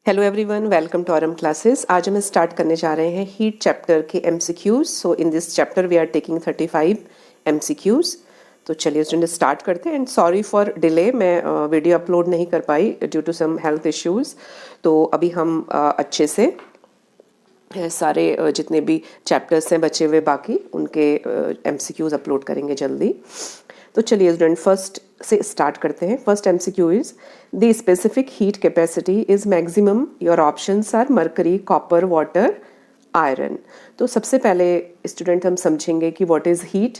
Hello everyone, welcome to RM classes. आज हम start करने जा रहे हैं हीट चैप्टर के MCQs. So in this chapter we are taking 35 MCQs. तो चलिए स्टूडेंट स्टार्ट करते हैं। एंड सॉरी फॉर डिले, मैं वीडियो अपलोड नहीं कर पाई due to some health issues. तो अभी हम अच्छे से सारे जितने भी चैप्टर्स हैं बचे हुए बाकी उनके एमसीक्यूज अपलोड करेंगे जल्दी। तो चलिए स्टूडेंट फर्स्ट से स्टार्ट करते हैं। First MCQ is the specific heat capacity is maximum. Your options are mercury, copper, water, iron. तो सबसे पहले स्टूडेंट हम समझेंगे कि व्हाट इज हीट।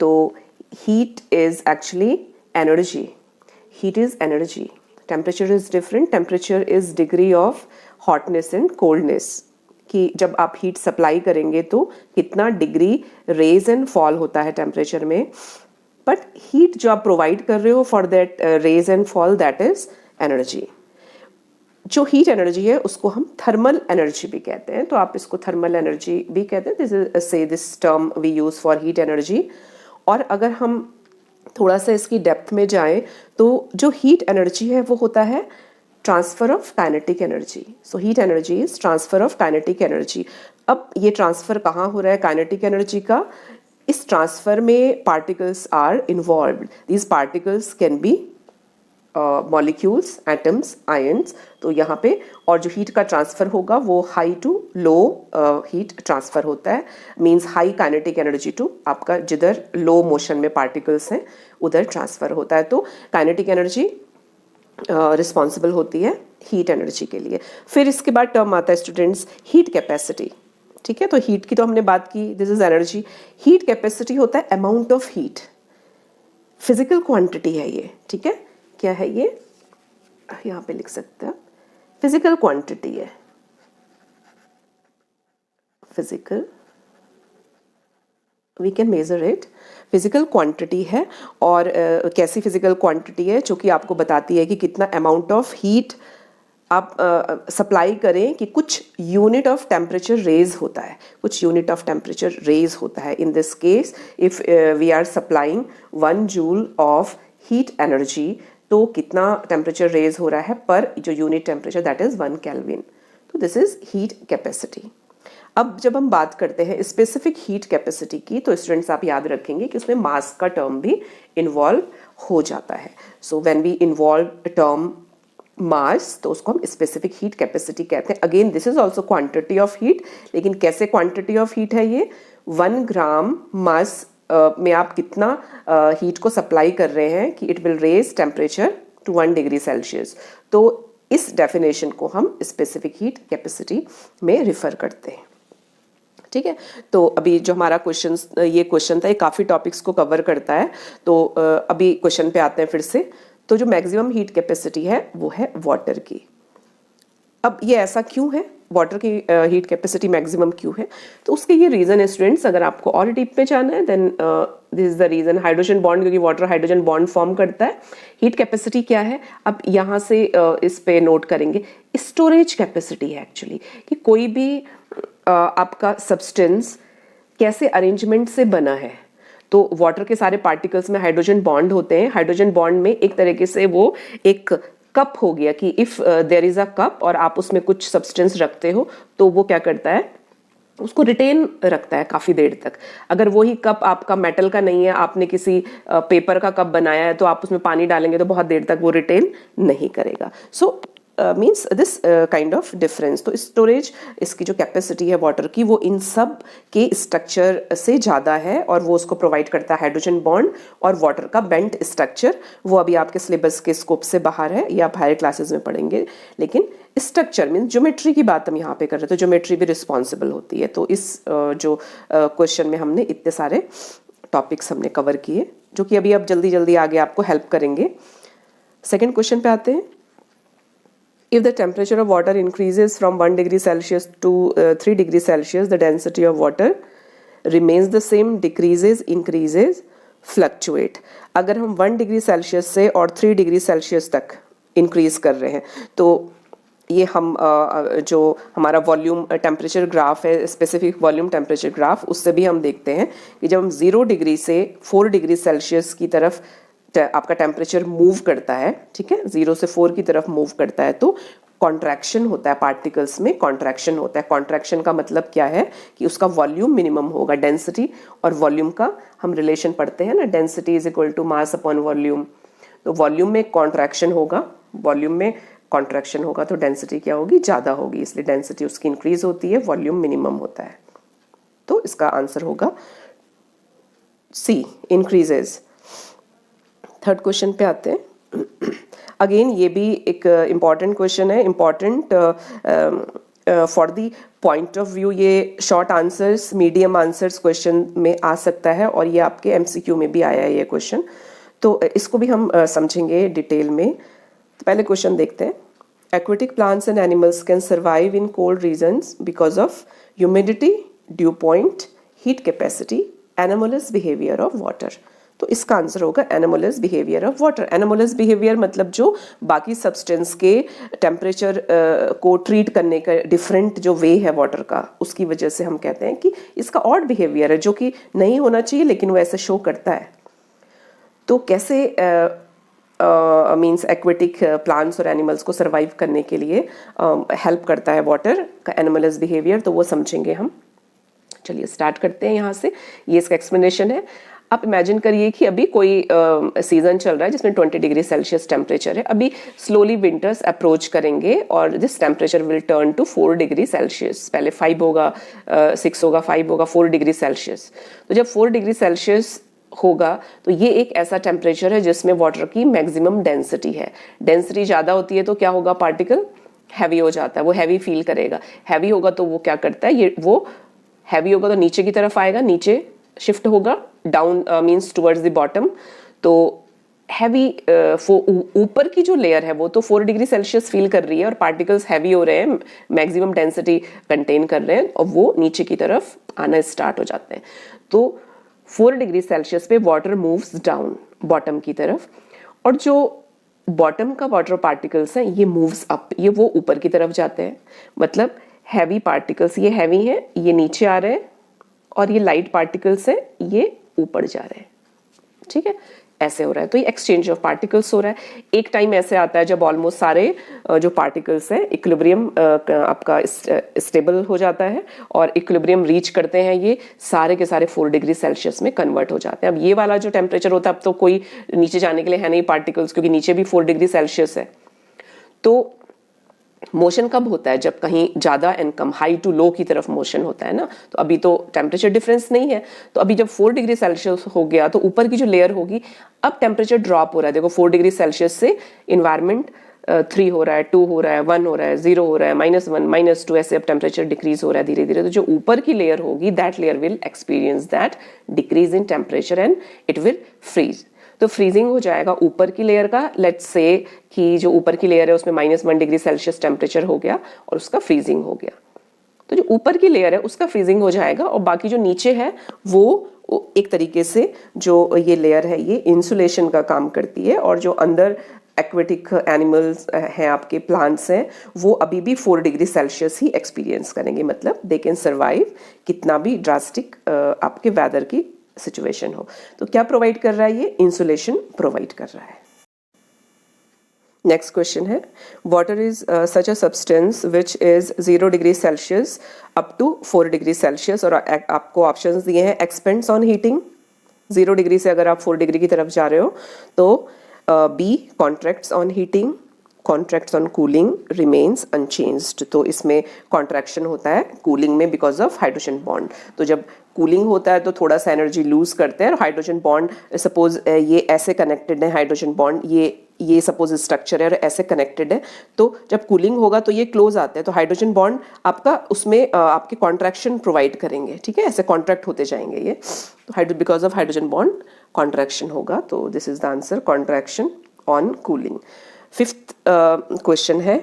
तो heat is actually energy. Heat is energy. Temperature is different. Temperature is degree of hotness and coldness, कि जब आप हीट सप्लाई करेंगे तो कितना डिग्री रेज एंड फॉल होता है टेम्परेचर में। बट हीट जो आप प्रोवाइड कर रहे हो for that raise and fall, that is energy. जो हीट एनर्जी है उसको हम थर्मल एनर्जी भी कहते हैं। तो आप इसको थर्मल एनर्जी भी कहते हैं। This is say this term we use for heat energy. और अगर हम थोड़ा सा इसकी डेप्थ में जाएं तो जो हीट एनर्जी है वो होता है transfer of kinetic energy. So heat energy is transfer of kinetic energy. अब ये ट्रांसफर कहाँ हो रहा है काइनेटिक एनर्जी का? इस ट्रांसफर में particles are involved. These particles can be molecules, atoms, ions. तो यहाँ पे और जो हीट का ट्रांसफर होगा वो high to low heat transfer होता है। Means high kinetic energy to आपका जिधर लो मोशन में पार्टिकल्स हैं उधर ट्रांसफर होता है। तो काइनेटिक एनर्जी रिस्पॉन्सिबल होती है हीट एनर्जी के लिए। फिर इसके बाद टर्म आता है स्टूडेंट्स हीट कैपेसिटी। ठीक है, तो हीट की तो हमने बात की, this is energy. Heat capacity होता है amount of heat, physical quantity है ये। ठीक है, क्या है ये? यहाँ पे लिख सकते हैं फिजिकल क्वांटिटी है। Physical, we can measure it. Physical quantity है। और कैसी फिजिकल क्वांटिटी है? जो कि आपको बताती है कि कितना अमाउंट ऑफ हीट आप सप्लाई करें कि कुछ यूनिट ऑफ टेम्परेचर रेज होता है। कुछ यूनिट ऑफ टेम्परेचर रेज होता है। In this case if we are supplying 1 joule of heat energy, तो कितना टेम्परेचर रेज हो रहा है पर जो unit temperature, that is 1 kelvin. तो दिस इज हीट कैपेसिटी। अब जब हम बात करते हैं स्पेसिफिक हीट कैपेसिटी की, तो स्टूडेंट्स आप याद रखेंगे कि उसमें मास का टर्म भी इन्वॉल्व हो जाता है। So when we involve term mass, तो उसको हम स्पेसिफिक हीट कैपेसिटी कहते हैं। Again this is also quantity of heat, लेकिन कैसे क्वांटिटी ऑफ हीट है ये? 1 ग्राम मास में आप कितना हीट को सप्लाई कर रहे हैं कि it will raise temperature to 1 degree Celsius. तो इस डेफिनेशन को हम स्पेसिफिक हीट कैपेसिटी में रिफर करते हैं। ठीक है, तो अभी जो हमारा ये क्वेश्चन था, ये काफ़ी टॉपिक्स को कवर करता है। तो अभी क्वेश्चन पे आते हैं फिर से। तो जो मैक्सिमम हीट कैपेसिटी है वो है वाटर की। अब ये ऐसा क्यों है? वाटर की हीट कैपेसिटी मैक्सिमम क्यों है? तो उसके ये रीज़न है स्टूडेंट्स। अगर आपको और डीप में जाना है then this is the reason. Hydrogen bond, क्योंकि वाटर हाइड्रोजन बॉन्ड फॉर्म करता है। हीट कैपेसिटी क्या है? अब यहाँ से इस पे नोट करेंगे, स्टोरेज कैपेसिटी है एक्चुअली, कि कोई भी आपका सब्सटेंस कैसे अरेंजमेंट से बना है। तो वाटर के सारे पार्टिकल्स में हाइड्रोजन बॉन्ड होते हैं। हाइड्रोजन बॉन्ड में एक तरीके से वो एक कप हो गया कि if there is a cup और आप उसमें कुछ सब्सटेंस रखते हो तो वो क्या करता है, उसको रिटेन रखता है काफ़ी देर तक। अगर वही कप आपका मेटल का नहीं है, आपने किसी पेपर का कप बनाया है, तो आप उसमें पानी डालेंगे तो बहुत देर तक वो रिटेन नहीं करेगा। So means this kind of difference. तो स्टोरेज, इसकी जो कैपेसिटी है वाटर की, वो इन सब के स्ट्रक्चर से ज़्यादा है और वो उसको प्रोवाइड करता है हाइड्रोजन बॉन्ड और वाटर का बेंट स्ट्रक्चर। वो अभी आपके सिलेबस के स्कोप से बाहर है, ये आप हायर क्लासेस में पढ़ेंगे। लेकिन स्ट्रक्चर मीन्स ज्योमेट्री की बात हम यहाँ पे कर रहे थे। ज्योमेट्री भी रिस्पॉन्सिबल होती है। तो इस जो क्वेश्चन में हमने इतने सारे टॉपिक्स हमने कवर किए जो कि अभी अब जल्दी जल्दी आगे आपको हेल्प करेंगे। सेकेंड क्वेश्चन पे आते हैं। If the temperature of water increases from 1 degree Celsius to 3 degrees Celsius, the density of water remains the same, decreases, increases, fluctuate. अगर हम 1 डिग्री सेल्सियस से और 3 डिग्री सेल्सियस तक इंक्रीज कर रहे हैं, तो ये हम जो हमारा वॉल्यूम टेम्परेचर ग्राफ है, स्पेसिफिक वॉल्यूम टेम्परेचर ग्राफ, उससे भी हम देखते हैं कि जब हम 0 डिग्री से 4 डिग्री सेल्सियस की तरफ आपका टेम्परेचर मूव करता है, ठीक है, 0 से 4 की तरफ मूव करता है, तो कॉन्ट्रैक्शन होता है, पार्टिकल्स में कॉन्ट्रैक्शन होता है। कॉन्ट्रैक्शन का मतलब क्या है कि उसका वॉल्यूम मिनिमम होगा। डेंसिटी और वॉल्यूम का हम रिलेशन पढ़ते हैं ना, density is equal to mass upon volume. तो वॉल्यूम में कॉन्ट्रैक्शन होगा, वॉल्यूम में कॉन्ट्रैक्शन होगा तो डेंसिटी क्या होगी, ज़्यादा होगी, इसलिए डेंसिटी उसकी इंक्रीज होती है, वॉल्यूम मिनिमम होता है। तो इसका आंसर होगा सी, इंक्रीजेज। थर्ड क्वेश्चन पे आते हैं। अगेन ये भी एक इम्पॉर्टेंट क्वेश्चन है, important for the point of view. ये short answers, medium answers question में आ सकता है और ये आपके एमसीक्यू में भी आया है ये क्वेश्चन, तो इसको भी हम समझेंगे डिटेल में। तो पहले क्वेश्चन देखते हैं। Aquatic plants and animals can survive in cold regions because of humidity, dew point, heat capacity, anomalous behaviour of water. तो इसका आंसर होगा anomalous behaviour of water. Anomalous behaviour मतलब जो बाकी सब्सटेंस के टेम्परेचर को ट्रीट करने का डिफरेंट जो वे है वाटर का, उसकी वजह से हम कहते हैं कि इसका ऑड बिहेवियर है, जो कि नहीं होना चाहिए लेकिन वो ऐसे शो करता है। तो कैसे मीन्स एक्वेटिक प्लांट्स और एनिमल्स को सर्वाइव करने के लिए हेल्प करता है वाटर का एनोमलस बिहेवियर, तो वो समझेंगे हम। चलिए स्टार्ट करते हैं यहाँ से। ये इसका एक्सप्लेनेशन है। आप इमेजिन करिए कि अभी कोई सीजन चल रहा है जिसमें 20 डिग्री सेल्सियस टेम्परेचर है। अभी स्लोली विंटर्स अप्रोच करेंगे और this temperature will turn to 4 degree celsius. पहले 5 होगा, 6 होगा, 5 होगा, 4 डिग्री सेल्सियस। तो जब 4 डिग्री सेल्सियस होगा तो ये एक ऐसा टेम्परेचर है जिसमें वाटर की मैक्सिमम डेंसिटी है। डेंसिटी ज़्यादा होती है तो क्या होगा, पार्टिकल हैवी हो जाता है, वो हैवी फील करेगा। हैवी होगा तो वो क्या करता है, ये वो हैवी होगा तो नीचे की तरफ आएगा, नीचे शिफ्ट होगा, down means towards the bottom. तो हैवी ऊपर की जो लेयर है वो तो 4 डिग्री सेल्सियस फील कर रही है और पार्टिकल्स हैवी हो रहे हैं, मैक्सिमम डेंसिटी कंटेन कर रहे हैं और वो नीचे की तरफ आना स्टार्ट हो जाते हैं। तो 4 डिग्री सेल्सियस पे वाटर मूव्स डाउन बॉटम की तरफ, और जो बॉटम का वाटर पार्टिकल्स हैं ये मूव्स अप, ये वो ऊपर की तरफ जाते हैं। मतलब हैवी पार्टिकल्स ये हैवी हैं, ये नीचे आ रहे हैं, और ये लाइट पार्टिकल्स हैं ये ऊपर जा रहे हैं। ठीक है, ऐसे हो रहा है। तो ये एक्सचेंज ऑफ पार्टिकल्स हो रहा है। एक टाइम ऐसे आता है जब ऑलमोस्ट सारे जो पार्टिकल्स हैं इक्विलिब्रियम आपका स्टेबल हो जाता है और इक्विलिब्रियम रीच करते हैं, ये सारे के सारे 4 डिग्री सेल्सियस में कन्वर्ट हो जाते हैं। अब ये वाला जो टेम्परेचर होता है, अब तो कोई नीचे जाने के लिए है नहीं पार्टिकल्स, क्योंकि नीचे भी 4 डिग्री सेल्सियस है। तो मोशन कब होता है, जब कहीं ज़्यादा एंड कम, हाई टू लो की तरफ मोशन होता है ना। तो अभी तो टेम्परेचर डिफरेंस नहीं है, तो अभी जब 4 डिग्री सेल्सियस हो गया तो ऊपर की जो लेयर होगी, अब टेम्परेचर ड्रॉप हो रहा है। देखो 4 डिग्री सेल्सियस से इन्वायरमेंट 3 हो रहा है, 2 हो रहा है, 1 हो रहा है, 0 हो रहा है, -1, -2, ऐसे अब टेम्परेचर डिक्रीज हो रहा है धीरे धीरे। तो जो ऊपर की लेयर होगी, that layer will experience that decrease in temperature and it will freeze. तो फ्रीजिंग हो जाएगा ऊपर की लेयर का। लेट्स से कि जो ऊपर की लेयर है उसमें -1 डिग्री सेल्सियस टेम्परेचर हो गया और उसका फ्रीजिंग हो गया। तो जो ऊपर की लेयर है उसका फ्रीजिंग हो जाएगा, और बाकी जो नीचे है वो एक तरीके से जो ये लेयर है ये इंसुलेशन का काम करती है, और जो अंदर एक्वेटिक एनिमल्स हैं, आपके प्लांट्स हैं, वो अभी भी 4 डिग्री सेल्सियस ही एक्सपीरियंस करेंगे। मतलब दे कैन सर्वाइव कितना भी ड्रास्टिक आपके वेदर की सिचुएशन हो। तो क्या प्रोवाइड कर रहा है ये, इंसुलेशन प्रोवाइड कर रहा है। नेक्स्ट क्वेश्चन है, water is such a substance which is 0 degree celsius up to 4 degree celsius, और आपको ऑप्शंस दिए हैं एक्सपेंड्स ऑन हीटिंग। 0 डिग्री से अगर आप 4 डिग्री की तरफ जा रहे हो तो B contracts on heating, contracts on cooling, remains unchanged. तो इसमें कॉन्ट्रैक्शन होता है कूलिंग में बिकॉज ऑफ हाइड्रोजन बॉन्ड। तो जब कूलिंग होता है तो थोड़ा सा एनर्जी लूज करते हैं, और हाइड्रोजन बॉन्ड सपोज ये ऐसे कनेक्टेड है, हाइड्रोजन बॉन्ड ये सपोज स्ट्रक्चर है और ऐसे कनेक्टेड है, तो जब कूलिंग होगा तो ये क्लोज आते हैं, तो हाइड्रोजन बॉन्ड आपका उसमें आपके कॉन्ट्रैक्शन प्रोवाइड करेंगे। ठीक है, ऐसे कॉन्ट्रैक्ट होते जाएंगे ये, तो because of hydrogen bond contraction होगा। तो this is the answer, contraction on cooling. Fifth question है,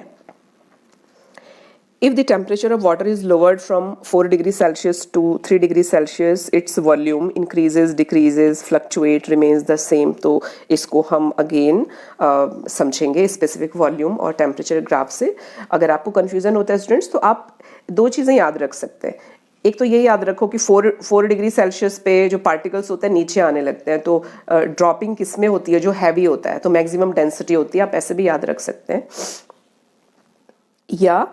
if the temperature of water is lowered from 4 degree Celsius to 3 degree Celsius, its volume increases, decreases, fluctuate, remains the same। तो इसको हम again समझेंगे specific volume और temperature graph से। अगर आपको confusion होता है स्टूडेंट्स, तो आप 2 चीज़ें याद रख सकते हैं। एक तो ये याद रखो कि 4 डिग्री सेल्सियस पे जो पार्टिकल्स होते हैं नीचे आने लगते हैं, तो ड्रॉपिंग किस में होती है, जो हैवी होता है, तो मैक्सिमम डेंसिटी होती है, आप ऐसे भी याद रख सकते हैं। या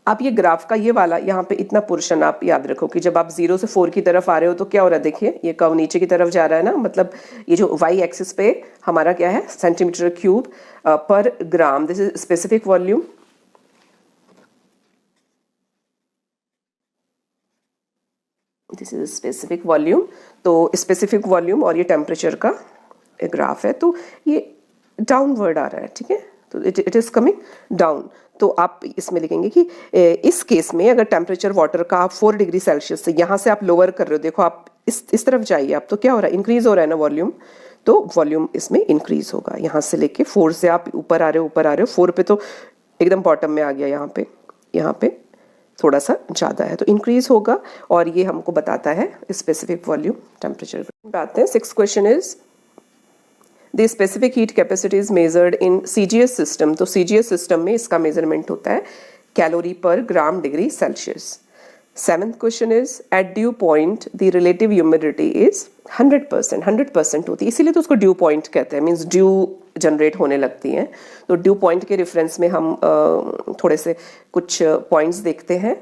आप ये ग्राफ का ये वाला यहाँ पे इतना पोर्शन आप याद रखो कि जब आप 0 से 4 की तरफ आ रहे हो तो क्या हो रहा है, देखिए ये कर्व नीचे की तरफ जा रहा है ना, मतलब ये जो वाई एक्सिस पे हमारा क्या है, centimetre cube per gram, this is specific volume, this is specific volume. तो स्पेसिफिक वॉल्यूम और ये टेम्परेचर का ग्राफ है, तो ये डाउनवर्ड आ रहा है, ठीक है, तो इट इज कमिंग डाउन। तो आप इसमें लिखेंगे कि इस केस में अगर टेम्परेचर वाटर का आप 4 डिग्री सेल्सियस से यहाँ से आप लोअर कर रहे हो, देखो आप इस तरफ जाइए आप, तो क्या हो रहा है, इंक्रीज हो रहा है ना वॉल्यूम, तो वॉल्यूम इसमें इंक्रीज होगा। यहाँ से लेके 4 से आप ऊपर आ रहे हो 4 पे तो एकदम बॉटम में आ गया, यहाँ पे थोड़ा सा ज़्यादा है तो इंक्रीज होगा, और ये हमको बताता है स्पेसिफिक वॉल्यूम टेम्परेचर। बात है 6th question is the specific heat capacity is measured in CGS system. तो CGS सिस्टम में इसका मेजरमेंट होता है calorie per gram degree celsius. 7th question is at dew point the relative humidity is 100% होती है, इसीलिए तो उसको ड्यू पॉइंट कहते हैं, मीन्स ड्यू जनरेट होने लगती हैं। तो ड्यू पॉइंट के रेफरेंस में हम थोड़े से कुछ पॉइंट्स देखते हैं।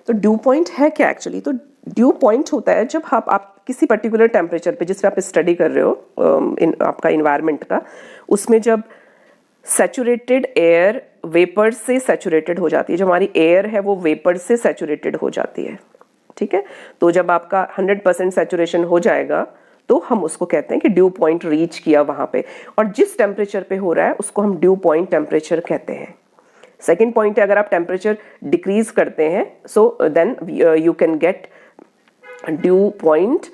तो ड्यू पॉइंट है क्या एक्चुअली, तो ड्यू पॉइंट होता है जब आप किसी पर्टिकुलर टेम्परेचर पे, जिस पे आप स्टडी कर रहे हो आपका इन्वायरमेंट का, उसमें जब सैचुरेटेड एयर वेपर से सैचुरेटेड हो जाती है, जो हमारी एयर है वो वेपर से सैचुरेटेड हो जाती है, ठीक है, तो जब आपका 100% सैचुरेशन हो जाएगा तो हम उसको कहते हैं कि ड्यू पॉइंट रीच किया वहां पे, और जिस टेम्परेचर पे हो रहा है उसको हम ड्यू पॉइंट टेम्परेचर कहते हैं। सेकेंड पॉइंट है, अगर आप टेम्परेचर डिक्रीज करते हैं so then you can get dew point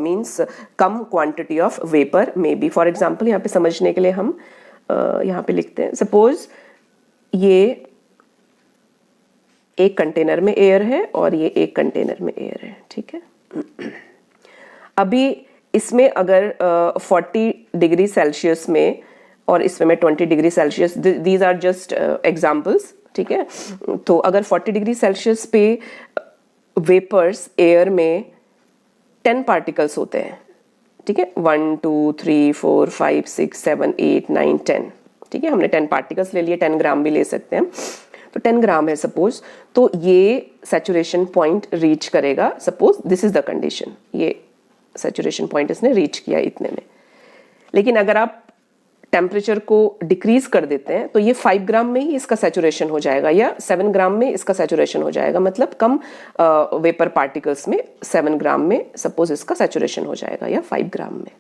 means कम quantity of vapour may be. For example यहाँ पे समझने के लिए हम यहाँ पे लिखते हैं, सपोज ये एक कंटेनर में एयर है और ये एक कंटेनर में एयर है, ठीक है। अभी इसमें अगर 40 डिग्री सेल्सियस में और इसमें मैं 20 degree celsius, these are just examples, ठीक है। तो अगर 40 डिग्री सेल्सियस पे वेपर्स एयर में 10 पार्टिकल्स होते हैं, ठीक है, 1 2 3 4 5 6 7 8 9 10, ठीक है, हमने 10 पार्टिकल्स ले लिए, 10 ग्राम भी ले सकते हैं, तो 10 ग्राम है सपोज, तो ये सैचुरेशन पॉइंट रीच करेगा, suppose this is the condition, ये सैचुरेशन पॉइंट इसने रीच किया इतने में। लेकिन अगर आप टेम्परेचर को डिक्रीज कर देते हैं तो ये 5 ग्राम में ही इसका सैचुरेशन हो जाएगा या 7 ग्राम में इसका सैचुरेशन हो जाएगा, मतलब कम वेपर पार्टिकल्स में 7 ग्राम में सपोज इसका सैचुरेशन हो जाएगा या 5 ग्राम में,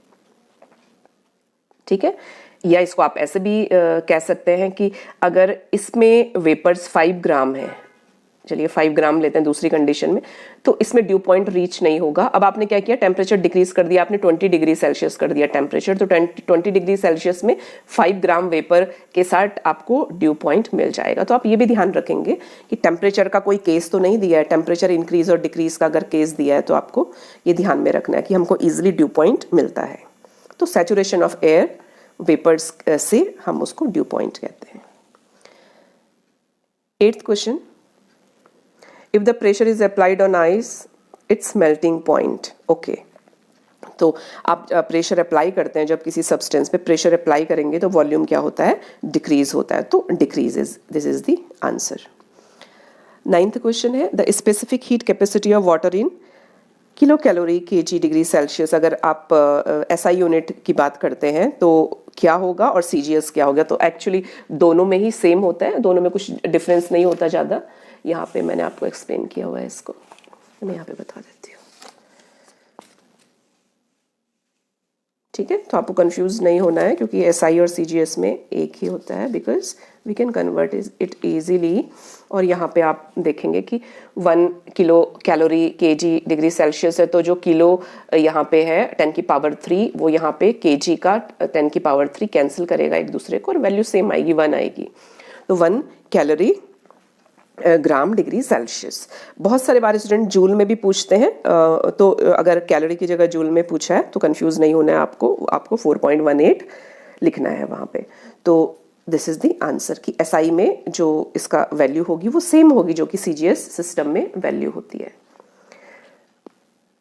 ठीक है। या इसको आप ऐसे भी कह सकते हैं कि अगर इसमें वेपर्स 5 ग्राम है, चलिए 5 ग्राम लेते हैं दूसरी कंडीशन में, तो इसमें ड्यू पॉइंट रीच नहीं होगा। अब आपने क्या किया, टेम्परेचर डिक्रीज कर दिया, आपने 20 डिग्री सेल्सियस कर दिया टेम्परेचर, तो 20 डिग्री सेल्सियस में 5 ग्राम वेपर के साथ आपको ड्यू पॉइंट मिल जाएगा। तो आप ये भी ध्यान रखेंगे कि टेम्परेचर का कोई केस तो नहीं दिया है, टेम्परेचर इंक्रीज और डिक्रीज का अगर केस दिया है तो आपको ये ध्यान में रखना है कि हमको ईजिली ड्यू पॉइंट मिलता है। तो सैचुरेशन ऑफ एयर वेपर्स से हम उसको ड्यू पॉइंट कहते हैं। 8th question, if the pressure is applied on ice its melting point, okay, तो आप प्रेशर अप्लाई करते हैं, जब किसी सब्सटेंस पे प्रेशर अप्लाई करेंगे तो वॉल्यूम क्या होता है, डिक्रीज होता है, तो decreases, this is the answer. 9th question है the specific heat capacity of water in kilo calorie KG degree Celsius. अगर आप SI यूनिट की बात करते हैं तो क्या होगा और CGS क्या होगा, तो एक्चुअली दोनों में ही सेम होता है, दोनों में कुछ डिफरेंस नहीं होता ज़्यादा। यहाँ पे मैंने आपको एक्सप्लेन किया हुआ है इसको, मैं यहाँ पे बता देती हूँ, ठीक है। तो आपको कंफ्यूज नहीं होना है क्योंकि SI और CGS में एक ही होता है, because we can convert it easily. और यहाँ पे आप देखेंगे कि 1 kilo calorie KG degree celsius है, तो जो किलो यहाँ पे है 10 की पावर 3, वो यहाँ पे केजी का 10 की पावर 3 कैंसिल करेगा एक दूसरे को और वैल्यू सेम आएगी, 1 आएगी। तो 1 कैलोरी ग्राम डिग्री सेल्सियस। बहुत सारे बार स्टूडेंट जूल में भी पूछते हैं, तो अगर कैलोरी की जगह जूल में पूछा है तो कंफ्यूज नहीं होना है आपको 4.18 लिखना है वहाँ पे। तो दिस इज द आंसर कि SI में जो इसका वैल्यू होगी वो सेम होगी जो कि CGS सिस्टम में वैल्यू होती है।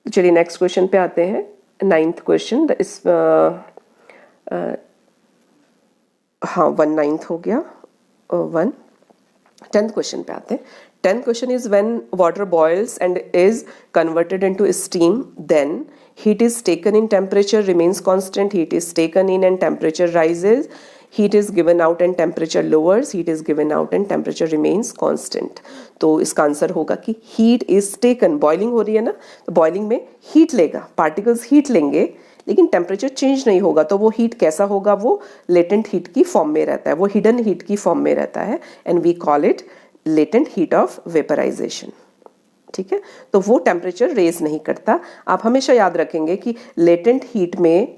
चलिए नेक्स्ट क्वेश्चन पे आते हैं। 9th क्वेश्चन, हाँ 1/9 हो गया, 1 10th क्वेश्चन पे आते हैं. 10th question is when water boils and is converted into steam, then heat is taken in, temperature remains constant, heat is taken in and temperature rises, heat is given out and temperature lowers, heat is given out and temperature remains constant. तो इसका answer होगा कि heat is taken, boiling हो रही है ना, तो boiling में हीट लेगा, पार्टिकल्स हीट लेंगे, लेकिन टेम्परेचर चेंज नहीं होगा. तो वो हीट कैसा होगा, वो लेटेंट हीट की फॉर्म में रहता है, वो हिडन हीट की फॉर्म में रहता है, and we call it latent heat of vaporisation. ठीक है, तो वो टेम्परेचर रेज नहीं करता. आप हमेशा याद रखेंगे कि लेटेंट हीट में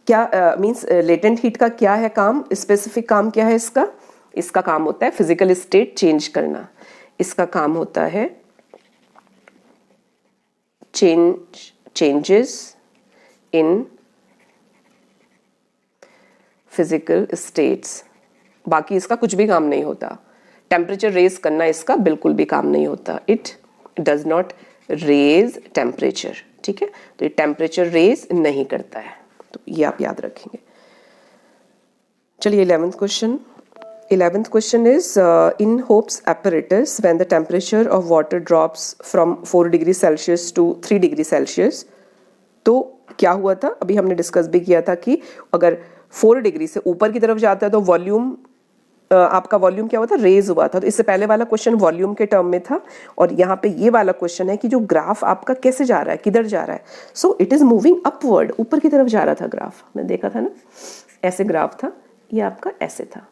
क्या मींस लेटेंट हीट का क्या है काम, स्पेसिफिक काम क्या है इसका. इसका काम होता है फिजिकल स्टेट चेंज करना. इसका काम होता है चेंजेस इन फिजिकल स्टेट्स. बाकी इसका कुछ भी काम नहीं होता. टेम्परेचर रेज करना इसका बिल्कुल भी काम नहीं होता. It does not raise temperature. ठीक है, तो ये टेम्परेचर रेज नहीं करता है, तो ये आप याद रखेंगे. चलिए 11th question. 11th question is in Hope's apparatus when the temperature of water drops from 4 degrees Celsius to 3 degrees Celsius, तो क्या हुआ था, अभी हमने डिस्कस भी किया था कि अगर 4 डिग्री से ऊपर की तरफ जाता है तो वॉल्यूम, आपका वॉल्यूम क्या हुआ था, रेज हुआ था. तो इससे पहले वाला क्वेश्चन वॉल्यूम के टर्म में था, और यहाँ पे ये वाला क्वेश्चन है कि जो ग्राफ आपका कैसे जा रहा है, किधर जा रहा है. So it is moving upward, ऊपर की तरफ जा रहा था ग्राफ. आपने देखा था ना, ऐसे ग्राफ था, ये आपका ऐसे था,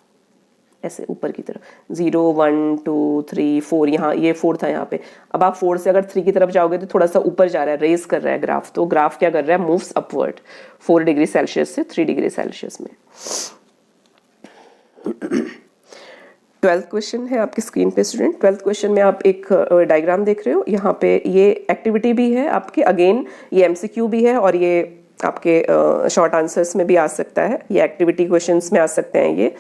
ऐसे ऊपर की तरफ 0 1 2 3 4, यहाँ ये 4 था यहाँ पे. अब आप 4 से अगर 3 की तरफ जाओगे तो थोड़ा सा ऊपर जा रहा है, रेज कर रहा है ग्राफ. तो ग्राफ क्या कर रहा है, मूव्स अपवर्ड 4 डिग्री सेल्सियस से 3 डिग्री सेल्सियस में. 12th क्वेश्चन है आपकी स्क्रीन पे स्टूडेंट. 12th क्वेश्चन में आप एक डायग्राम देख रहे हो. यहाँ पे ये एक्टिविटी भी है आपके, अगेन ये एमसीक्यू भी है, और ये आपके शॉर्ट आंसर्स में भी आ सकता है, ये एक्टिविटी क्वेश्चंस में आ सकते हैं ये.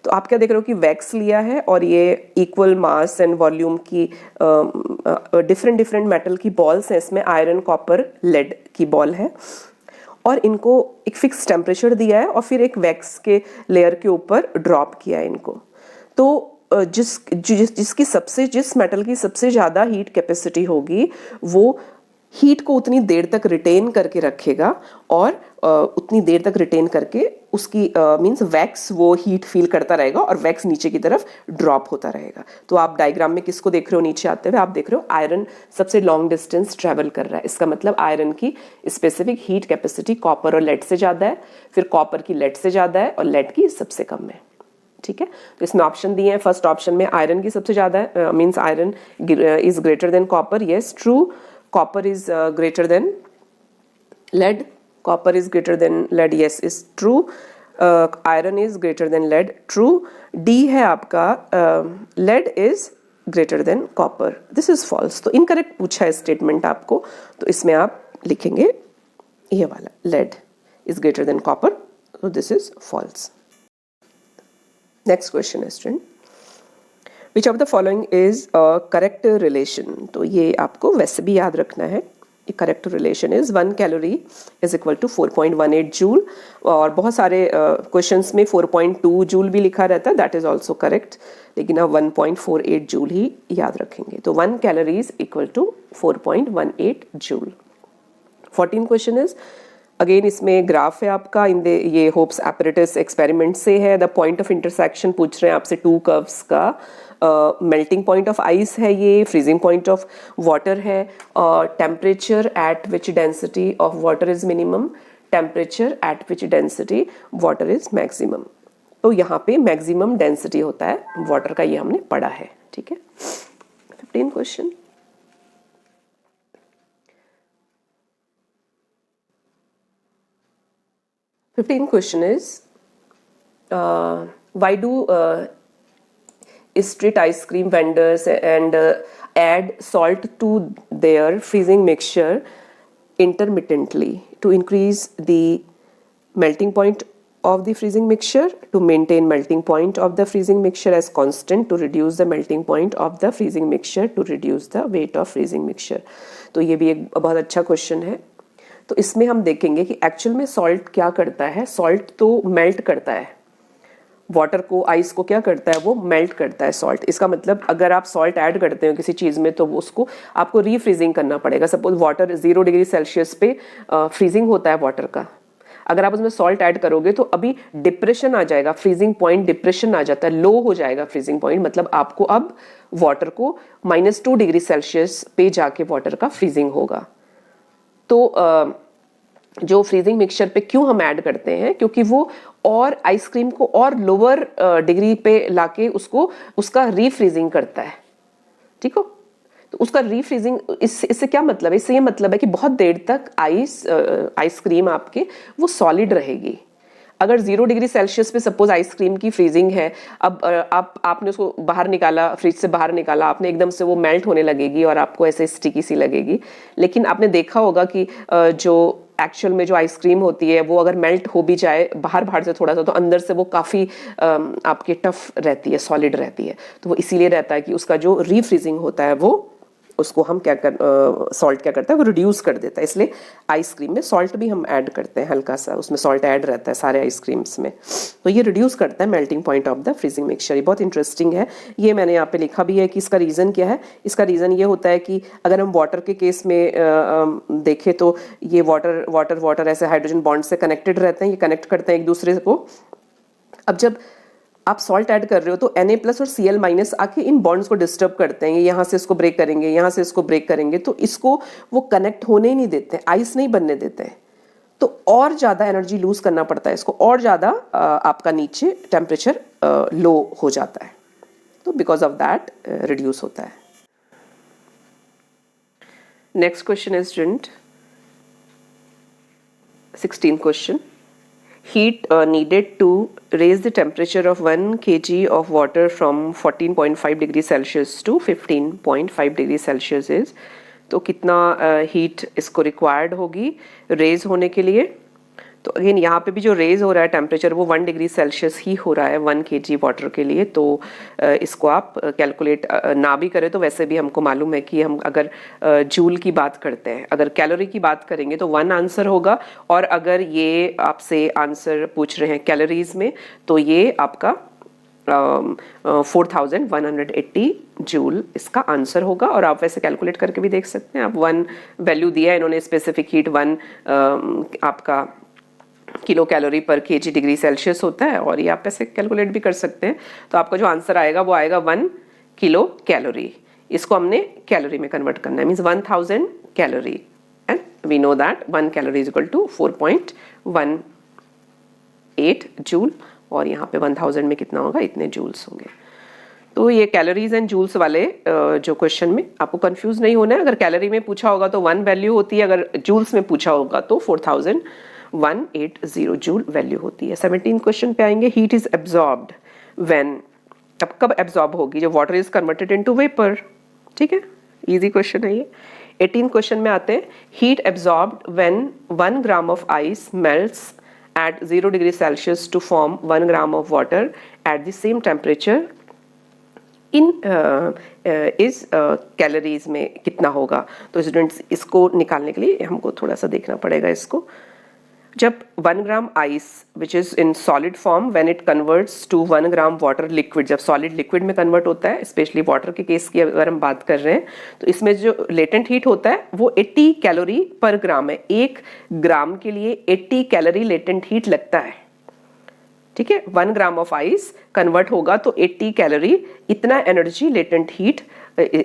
तो आप क्या देख रहे हो कि वैक्स लिया है, और ये इक्वल मास एंड वॉल्यूम की डिफरेंट डिफरेंट मेटल की बॉल्स हैं. इसमें आयरन, कॉपर, लेड की बॉल है, और इनको एक फिक्स टेम्परेचर दिया है, और फिर एक वैक्स के लेयर के ऊपर ड्रॉप किया है इनको. तो जिस मेटल की सबसे ज़्यादा हीट कैपेसिटी होगी, वो हीट को उतनी देर तक रिटेन करके रखेगा, और उतनी देर तक रिटेन करके उसकी मींस वैक्स वो हीट फील करता रहेगा, और वैक्स नीचे की तरफ ड्रॉप होता रहेगा. तो आप डायग्राम में किसको देख रहे हो, नीचे आते हुए आप देख रहे हो आयरन सबसे लॉन्ग डिस्टेंस ट्रेवल कर रहा है. इसका मतलब आयरन की स्पेसिफिक हीट कैपेसिटी कॉपर और लेड से ज़्यादा है, फिर कॉपर की लेड से ज़्यादा है, और लेड की सबसे कम है. ठीक है, तो इसमें ऑप्शन दिए हैं. फर्स्ट ऑप्शन में आयरन की सबसे ज़्यादा है, means iron is greater than copper. Yes, true. Copper is greater than lead. Copper is greater than lead. Yes, is true. Iron is greater than lead. True. D है आपका lead is greater than copper. This is false. तो incorrect पूछा है statement आपको, तो इसमें आप लिखेंगे ये वाला, lead is greater than copper. So this is false. Next question is student. Which of the following is a correct relation? तो ये आपको वैसे भी याद रखना है. Correct relation is 1 calorie is equal to 4.18 joule, और बहुत सारे क्वेश्चंस में 4.2 जूल भी लिखा रहता है, दैट इज ऑल्सो करेक्ट, लेकिन आप 1.48 जूल ही याद रखेंगे. तो 1 calorie is equal to 4.18 joule. 14 question is again, इसमें ग्राफ है आपका, ये होप्स एपरेटस एक्सपेरिमेंट से है. द पॉइंट ऑफ इंटरसेक्शन पूछ रहे हैं आपसे 2 कर्व्स का. मेल्टिंग पॉइंट ऑफ आइस है ये, फ्रीजिंग पॉइंट ऑफ वाटर है, temperature at which density of water is minimum, temperature at which density water is maximum. तो यहाँ पे मैक्सिमम डेंसिटी होता है वाटर का, ये हमने पढ़ा है. ठीक है. 15 question. Fifteenth question is why do street ice cream vendors and add salt to their freezing mixture intermittently to increase the melting point of the freezing mixture, to maintain melting point of the freezing mixture as constant, to reduce the melting point of the freezing mixture, to reduce the weight of freezing mixture. तो ये भी एक बहुत अच्छा question है. तो इसमें हम देखेंगे कि एक्चुअल में सॉल्ट क्या करता है. सॉल्ट तो मेल्ट करता है, वाटर को, आइस को क्या करता है, वो मेल्ट करता है सॉल्ट। इसका मतलब अगर आप सॉल्ट ऐड करते हो किसी चीज़ में तो उसको आपको रीफ्रीजिंग करना पड़ेगा। सपोज वाटर 0 डिग्री सेल्सियस पे फ्रीजिंग होता है वाटर का, अगर आप उसमें सॉल्ट ऐड करोगे तो अभी डिप्रेशन आ जाएगा, फ्रीजिंग पॉइंट डिप्रेशन आ जाता है, लो हो जाएगा फ्रीजिंग पॉइंट। मतलब आपको अब वाटर को -2 डिग्री सेल्सियस पे जाके वाटर का फ्रीजिंग होगा। तो जो फ्रीजिंग मिक्सचर पे क्यों हम ऐड करते हैं, क्योंकि वो और आइसक्रीम को और लोअर डिग्री पे लाके उसको उसका रीफ्रीजिंग करता है। ठीक हो, तो उसका रीफ्रीजिंग, इससे क्या मतलब है, इससे ये मतलब है कि बहुत देर तक आइसक्रीम आपके वो सॉलिड रहेगी। अगर 0 डिग्री सेल्सियस पे सपोज आइसक्रीम की फ्रीजिंग है, अब आपने उसको बाहर निकाला, फ्रिज से बाहर निकाला आपने, एकदम से वो मेल्ट होने लगेगी और आपको ऐसे स्टिकी सी लगेगी। लेकिन आपने देखा होगा कि जो एक्चुअल में जो आइसक्रीम होती है वो अगर मेल्ट हो भी जाए बाहर से थोड़ा सा, तो अंदर से वो काफ़ी आपके टफ रहती है, सॉलिड रहती है। तो वो इसीलिए रहता है कि उसका जो रीफ्रीजिंग होता है वो उसको हम सॉल्ट क्या करता है, वो रिड्यूस कर देता है। इसलिए आइसक्रीम में सॉल्ट भी हम ऐड करते हैं, हल्का सा उसमें सॉल्ट ऐड रहता है सारे आइसक्रीम्स में, तो ये रिड्यूस करता है melting point of the freezing mixture. ये बहुत इंटरेस्टिंग है। ये मैंने यहाँ पे लिखा भी है कि इसका रीज़न क्या है। इसका रीज़न ये होता है कि अगर हम वाटर के केस में देखें तो ये वाटर ऐसे हाइड्रोजन बॉन्ड से कनेक्टेड रहते हैं, ये कनेक्ट करते हैं एक दूसरे को। अब जब आप सॉल्ट ऐड कर रहे हो तो Na+ और Cl- आके इन बॉन्ड्स को डिस्टर्ब करते हैं, यहाँ से इसको ब्रेक करेंगे, यहाँ से इसको ब्रेक करेंगे, तो इसको वो कनेक्ट होने ही नहीं देते, आइस नहीं बनने देते हैं। तो और ज़्यादा एनर्जी लूज करना पड़ता है इसको, और ज़्यादा आपका नीचे टेम्परेचर लो हो जाता है, तो बिकॉज ऑफ दैट रिड्यूस होता है। Next question is student 16th question. Heat needed to raise the temperature of 1 kg of water from 14.5 degree Celsius to 15.5 degree Celsius is, तो कितना हीट इसको रिक्वायर्ड होगी रेज होने के लिए। तो अगेन यहाँ पे भी जो रेज हो रहा है टेम्परेचर वो 1 डिग्री सेल्सियस ही हो रहा है 1 kg वाटर के लिए। तो इसको आप कैलकुलेट ना भी करें तो वैसे भी हमको मालूम है कि हम अगर जूल की बात करते हैं, अगर कैलोरी की बात करेंगे तो 1 आंसर होगा, और अगर ये आपसे आंसर पूछ रहे हैं कैलोरीज में तो ये आपका 4180 जूल इसका आंसर होगा। और आप वैसे कैलकुलेट करके भी देख सकते हैं, आप 1 वैल्यू दिया है इन्होंने, स्पेसिफिक हीट 1 आपका किलो कैलोरी पर केजी डिग्री सेल्सियस होता है, और ये आप ऐसे कैलकुलेट भी कर सकते हैं। तो आपका जो आंसर आएगा वो आएगा 1 किलो कैलोरी। इसको हमने कैलोरी में कन्वर्ट करना है, means 1000 calorie, and we know that 1 calorie is equal to 4.18 joule, और यहाँ पे 1000 में कितना होगा, इतने जूल्स होंगे। तो ये कैलोरीज एंड जूल्स वाले जो क्वेश्चन में आपको कंफ्यूज नहीं होना है। अगर कैलोरी में पूछा होगा तो 1 वैल्यू होती है, अगर जूल्स में पूछा होगा तो 4180 जूल वैल्यू होती है। 17th क्वेश्चन पे आएंगे। हीट इज एब्जॉर्ब्ड व्हेन, अब कब एब्जॉर्ब होगी, जब water is converted into vapour. ठीक है, इजी क्वेश्चन है ये। 18th क्वेश्चन में आते हैं। Heat absorbed when 1 gram of ice melts at 0 degree Celsius to form 1 gram of water at the same temperature in is calories में कितना होगा। तो स्टूडेंट्स इसको निकालने के लिए हमको थोड़ा सा देखना पड़ेगा इसको। जब 1 gram ice which is in solid form when it converts to 1 gram water liquid, जब सॉलिड लिक्विड में कन्वर्ट होता है, स्पेशली वाटर के केस की अगर हम बात कर रहे हैं, तो इसमें जो लेटेंट हीट होता है वो 80 कैलोरी पर ग्राम है। 1 ग्राम के लिए 80 कैलोरी लेटेंट हीट लगता है। ठीक है, 1 ग्राम ऑफ आइस कन्वर्ट होगा तो 80 कैलोरी, इतना एनर्जी लेटेंट हीट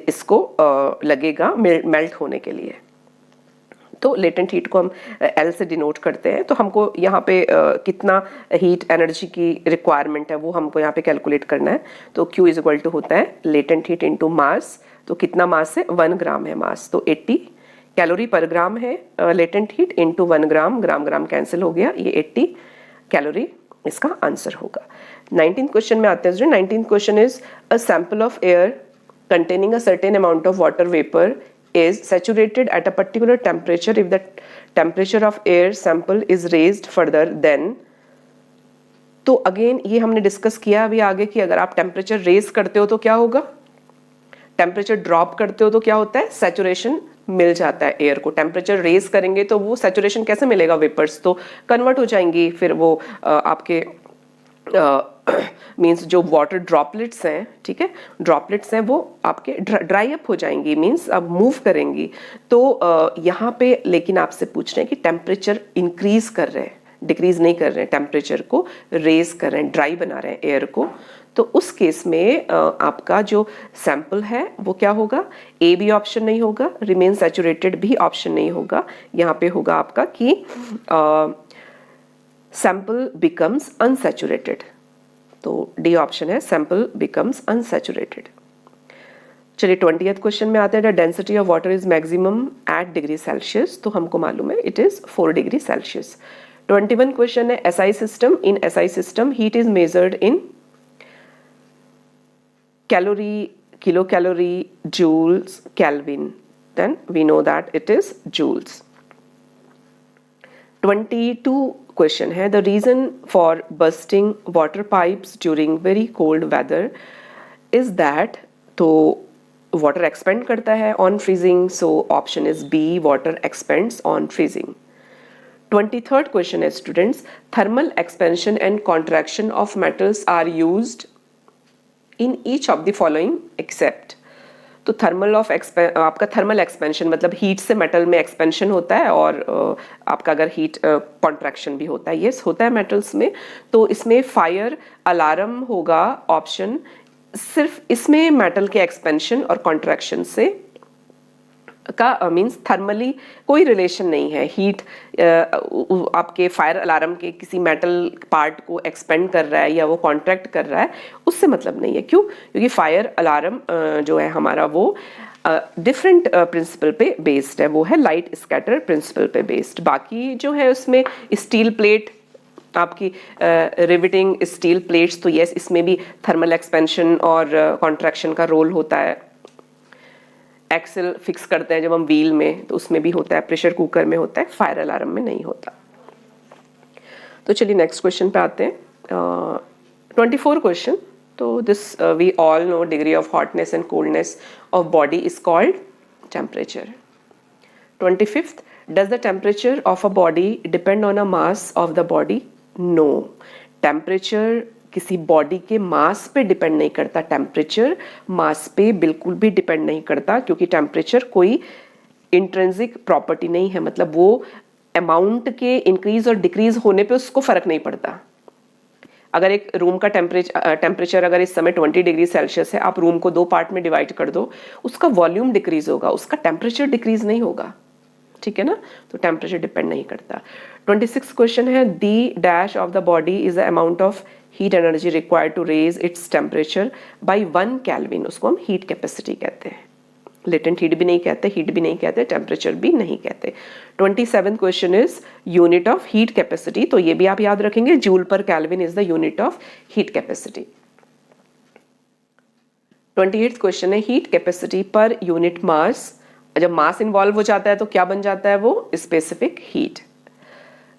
इसको लगेगा मेल्ट होने के लिए। तो लेटेंट हीट को हम L से डिनोट करते हैं। तो हमको यहाँ पे कितना हीट एनर्जी की रिक्वायरमेंट है वो हमको यहाँ पे कैलकुलेट करना है। तो Q इज इक्वल टू होता है लेटेंट हीट इनटू मास। तो कितना मास है, 1 ग्राम है मास, तो 80 कैलोरी पर ग्राम है लेटेंट हीट इनटू 1 ग्राम, ग्राम ग्राम कैंसिल हो गया, ये 80 कैलोरी इसका आंसर होगा। 19th क्वेश्चन में आते हैं। 19th question is a sample of air containing a certain amount of water vapor is saturated at a particular temperature if the temperature of air sample is raised further then। तो again ये हमने discuss किया अभी आगे कि अगर आप temperature raise करते हो तो क्या होगा, टेम्परेचर ड्रॉप करते हो तो क्या होता है, सैचुरेशन मिल जाता है एयर को। टेम्परेचर रेज करेंगे तो वो सैचुरेशन कैसे मिलेगा, वेपर्स तो कन्वर्ट हो जाएंगी, फिर वो आपके मीन्स जो वाटर ड्रॉपलेट्स हैं, ठीक है, ड्रॉपलेट्स हैं वो आपके ड्राई अप हो जाएंगी, मीन्स अब मूव करेंगी। तो यहाँ पे लेकिन आपसे पूछ रहे हैं कि टेम्परेचर इंक्रीज कर रहे हैं, डिक्रीज नहीं कर रहे हैं, टेम्परेचर को रेज कर रहे हैं, ड्राई बना रहे हैं एयर को। तो उस केस में आपका जो सैंपल है वो क्या होगा, ए भी ऑप्शन नहीं होगा, रिमेन सैचुरेटेड भी ऑप्शन नहीं होगा, यहाँ पे होगा आपका कि सैंपल बिकम्स अनसैचुरेटेड। तो डी ऑप्शन है, सैंपल बिकम्स अनसैचुरेटेड। चलिए 20th क्वेश्चन में आते हैं, the density of water is maximum at degree Celsius. तो हमको मालूम है it is 4 degree Celsius. 21 question है SI system, in SI system heat is measured in calorie, kilocalorie, joules, Kelvin. Then we know that it is joules. 22 question है, the reason for bursting water pipes during very cold weather is that, तो water expand करता है on freezing, so option is B, water expands on freezing. 23rd question है students, thermal expansion and contraction of metals are used in each of the following except। तो आपका thermal expansion मतलब heat से metal में expansion होता है, और आपका अगर हीट कॉन्ट्रैक्शन भी होता है, यस होता है मेटल्स में। तो इसमें फायर अलार्म होगा ऑप्शन, सिर्फ इसमें मेटल के एक्सपेंशन और कॉन्ट्रैक्शन से का मीन्स थर्मली कोई रिलेशन नहीं है। हीट आपके फायर अलार्म के किसी मेटल पार्ट को एक्सपेंड कर रहा है या वो कॉन्ट्रैक्ट कर रहा है, उससे मतलब नहीं है। क्यों? क्योंकि फायर अलार्म जो है हमारा वो डिफरेंट प्रिंसिपल पे बेस्ड है, वो है लाइट स्कैटर प्रिंसिपल पे बेस्ड। बाकी जो है उसमें स्टील प्लेट, आपकी रिविटिंग स्टील प्लेट्स, तो यस इसमें भी थर्मल एक्सपेंशन और कॉन्ट्रैक्शन का रोल होता है। एक्सेल फिक्स करते हैं जब हम व्हील में, तो उसमें भी होता है, प्रेशर कुकर में होता है, फायर अलार्म में नहीं होता। तो चलिए नेक्स्ट क्वेश्चन पे आते हैं। 24 क्वेश्चन, तो this we all know degree of hotness and coldness of body is called temperature. 25th, does the temperature of a body depend on a mass of the body? No, temperature किसी body के mass पे depend नहीं करता, temperature मास पे बिल्कुल भी depend नहीं करता, क्योंकि टेम्परेचर कोई इंट्रिंसिक प्रॉपर्टी नहीं है, मतलब वो अमाउंट के इंक्रीज और डिक्रीज होने पे उसको फर्क नहीं पड़ता। अगर एक रूम का टेम्परेचर अगर इस समय 20 डिग्री सेल्सियस है, आप रूम को 2 पार्ट में डिवाइड कर दो, उसका वॉल्यूम डिक्रीज होगा, उसका टेम्परेचर डिक्रीज नहीं होगा, ठीक है ना। तो टेम्परेचर डिपेंड नहीं करता। 26 क्वेश्चन है, the dash of the body is the amount of heat energy required to raise its temperature by 1 kelvin. उसको हम हीट कैपेसिटी कहते हैं। लेटेंट हीट भी नहीं कहते, हीट भी नहीं कहते, टेम्परेचर भी नहीं कहते। 27 question is unit of heat capacity, तो ये भी आप याद रखेंगे, joule per kelvin is the unit of heat capacity. 28th question है, heat capacity per unit mass. जब मास इन्वॉल्व हो जाता है तो क्या बन जाता है वो? Specific heat.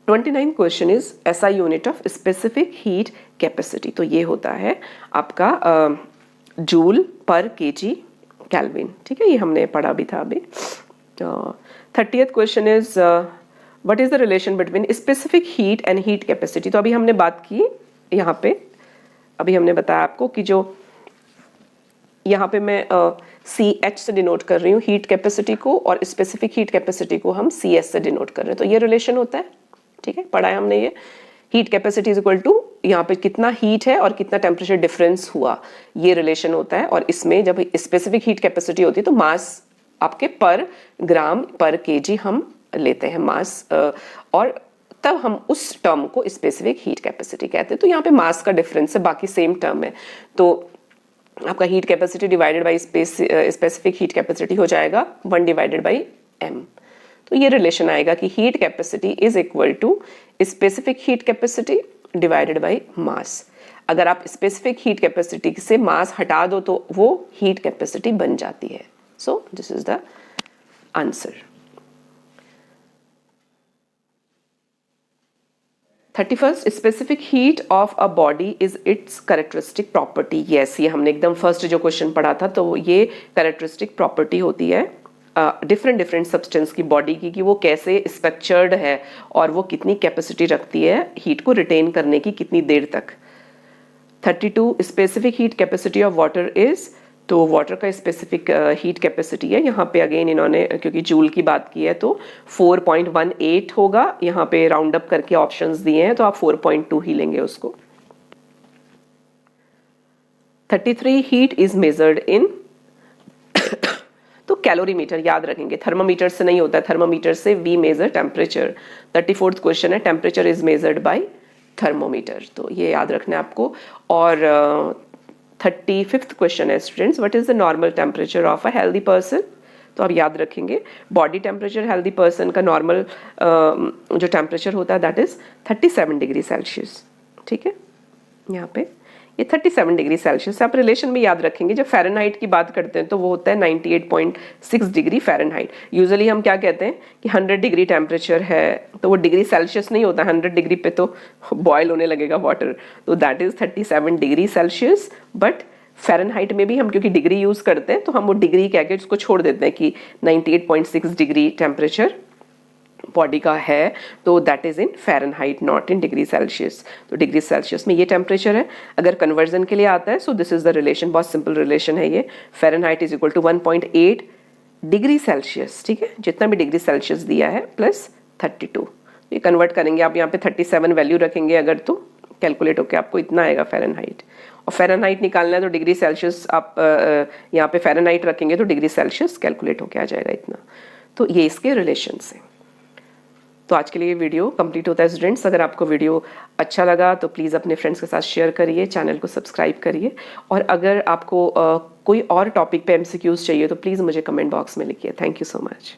29th question is SI unit of specific heat capacity, तो ये होता है आपका जूल पर केजी केल्विन, ठीक है, ये हमने पढ़ा भी था अभी। 30th question is what is the relation between specific heat and heat capacity. तो अभी हमने बात की यहाँ पे, अभी हमने बताया आपको कि जो यहाँ पे मैं CH से डिनोट कर रही हूँ हीट कैपेसिटी को, और स्पेसिफिक हीट कैपेसिटी को हम CS से डिनोट कर रहे हैं, तो ये रिलेशन होता है, ठीक है, पढ़ा है हमने ये। Heat capacity is equal to यहाँ पे कितना हीट है और कितना टेम्परेचर डिफरेंस हुआ, ये रिलेशन होता है। और इसमें जब स्पेसिफिक हीट कैपेसिटी होती है तो मास आपके पर ग्राम पर केजी हम लेते हैं मास, और तब हम उस टर्म को स्पेसिफिक हीट कैपेसिटी कहते हैं। तो यहाँ पे मास का डिफरेंस है, बाकी सेम टर्म है, तो आपका heat capacity divided by specific heat capacity हो जाएगा 1 डिवाइडेड बाई m। तो ये रिलेशन आएगा कि heat capacity is equal to specific heat capacity divided by mass. अगर आप स्पेसिफिक हीट कैपेसिटी से मास हटा दो तो वो हीट कैपेसिटी बन जाती है। So this is the answer. 31st, specific heat of a body is it's characteristic property. Yes, ये हमने एकदम फर्स्ट जो क्वेश्चन पढ़ा था, तो ये कैरेक्टरिस्टिक प्रॉपर्टी होती है डिफरेंट सब्सटेंस की बॉडी की, कि वो कैसे स्ट्रक्चर्ड है और वो कितनी कैपेसिटी रखती है हीट को रिटेन करने की, कितनी देर तक। 32 specific heat capacity of water is, तो वाटर का स्पेसिफिक हीट कैपेसिटी है, यहाँ पे अगेन इन्होंने क्योंकि जूल की बात की है तो 4.18 होगा, यहाँ पे राउंड अप करके ऑप्शंस दिए हैं तो आप 4.2 ही लेंगे उसको। 33 हीट इज मेजर्ड इन, तो कैलोरीमीटर याद रखेंगे, थर्मामीटर से नहीं होता है, थर्मामीटर से we measure temperature. 34th question है temperature is measured by thermometer, तो ये याद रखना है आपको। और 35th क्वेश्चन है students, what is the normal temperature of a healthy person, तो आप याद रखेंगे बॉडी टेम्परेचर हेल्दी पर्सन का नॉर्मल जो टेम्परेचर होता है दैट इज 37 डिग्री सेल्सियस, ठीक है, यहाँ पे ये 37 डिग्री सेल्सियस। आप रिलेशन में याद रखेंगे, जब फ़ारेनहाइट की बात करते हैं तो वो होता है 98.6 डिग्री फ़ारेनहाइट। यूजुअली हम क्या कहते हैं कि 100 डिग्री टेम्परेचर है तो वो डिग्री सेल्सियस नहीं होता, 100 डिग्री पे तो बॉयल होने लगेगा वाटर, तो that is 37 degree Celsius. But Fahrenheit में भी हम क्योंकि डिग्री यूज़ करते हैं तो हम वो डिग्री कह के उसको छोड़ देते हैं कि 98.6 डिग्री टेम्परेचर बॉडी का है, तो that is in Fahrenheit not in degree Celsius. तो डिग्री सेल्सियस में ये टेम्परेचर है। अगर कन्वर्जन के लिए आता है so this is the relation, बहुत सिंपल रिलेशन है ये, Fahrenheit is equal to 1.8 degree Celsius, ठीक है, जितना भी डिग्री सेल्सियस दिया है प्लस 32, ये कन्वर्ट करेंगे आप, यहाँ पे 37 वैल्यू रखेंगे अगर तो कैलकुलेट होकर आपको इतना आएगा फ़ारेनहाइट। और फ़ारेनहाइट निकालना है तो डिग्री सेल्सियस आप यहाँ पे फ़ारेनहाइट रखेंगे तो डिग्री सेल्सियस कैलकुलेट होकर आ जाएगा इतना। तो ये इसके रिलेशन है। तो आज के लिए वीडियो कंप्लीट होता है स्टूडेंट्स। अगर आपको वीडियो अच्छा लगा तो प्लीज़ अपने फ्रेंड्स के साथ शेयर करिए, चैनल को सब्सक्राइब करिए, और अगर आपको कोई और टॉपिक पे MCQs चाहिए तो प्लीज़ मुझे कमेंट बॉक्स में लिखिए। Thank you so much.